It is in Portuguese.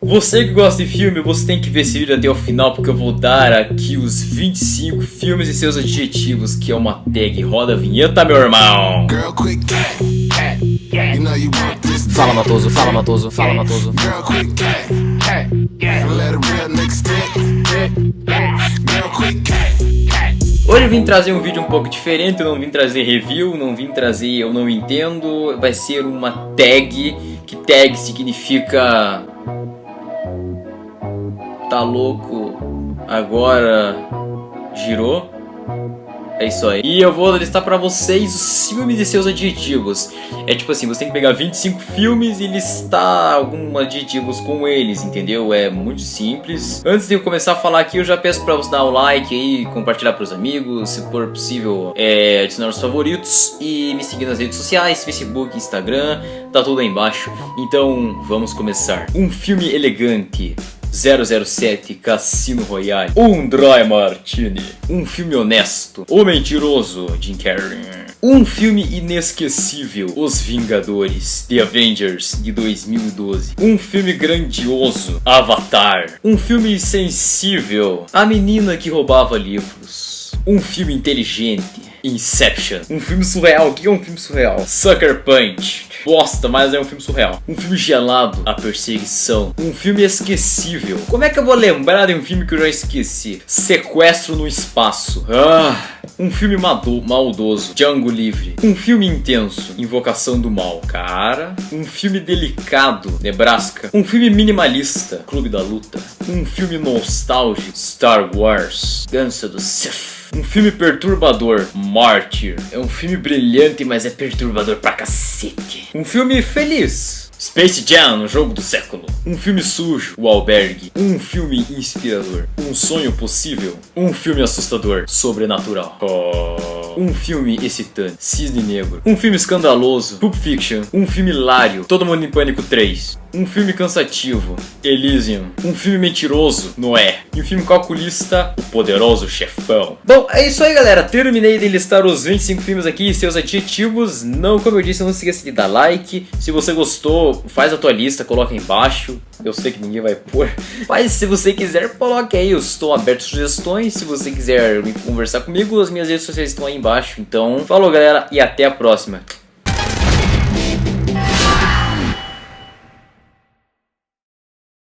Você que gosta de filme, você tem que ver esse vídeo até o final, porque eu vou dar aqui os 25 filmes e seus adjetivos, que é uma tag. Roda a vinheta, meu irmão. Fala Matoso, fala Matoso, fala Matoso. Hoje eu vim trazer um vídeo um pouco diferente, eu não vim trazer review, não vim trazer eu não entendo. Vai ser uma tag, que tag significa... Tá louco, agora girou. É isso aí. E eu vou listar pra vocês os filmes e seus adjetivos. É tipo assim, você tem que pegar 25 filmes e listar alguns adjetivos com eles, entendeu? É muito simples. Antes de eu começar a falar aqui, eu já peço pra você dar o like aí, compartilhar pros amigos, se for possível, adicionar os favoritos e me seguir nas redes sociais, Facebook, Instagram, tá tudo aí embaixo. Então, vamos começar. Um filme elegante. 007 Cassino Royale. Um Dry Martini. Um filme honesto. O Mentiroso, Jim Carrey. Um filme inesquecível, Os Vingadores, The Avengers, de 2012. Um filme grandioso, Avatar. Um filme sensível, A Menina que Roubava Livros. Um filme inteligente, Inception. Um filme surreal. O que é um filme surreal? Sucker Punch. Bosta, mas é um filme surreal. Um filme gelado, A Perseguição. Um filme esquecível. Como é que eu vou lembrar de um filme que eu já esqueci? Sequestro no Espaço. Um filme maldoso, Django Livre. Um filme intenso, Invocação do Mal. Cara. Um filme delicado, Nebraska. Um filme minimalista, Clube da Luta. Um filme nostálgico, Star Wars, Dança do Sith. Um filme perturbador, Martyr. É um filme brilhante, mas é perturbador pra cacete. Um filme feliz, Space Jam, o jogo do século. Um filme sujo, O Albergue. Um filme inspirador, Um Sonho Possível. Um filme assustador, Sobrenatural. Um filme excitante, Cisne Negro. Um filme escandaloso, Pulp Fiction. Um filme hilário, Todo Mundo em Pânico 3. Um filme cansativo, Elysium. Um filme mentiroso, Noé. E um filme calculista, O Poderoso Chefão. Bom, é isso aí, galera. Terminei de listar os 25 filmes aqui e seus adjetivos. Não, como eu disse, não se esqueça de dar like. Se você gostou, faz a tua lista, coloca aí embaixo. Eu sei que ninguém vai pôr, mas se você quiser, coloque aí. Eu estou aberto a sugestões. Se você quiser conversar comigo, as minhas redes sociais estão aí embaixo. Então, falou, galera, e até a próxima.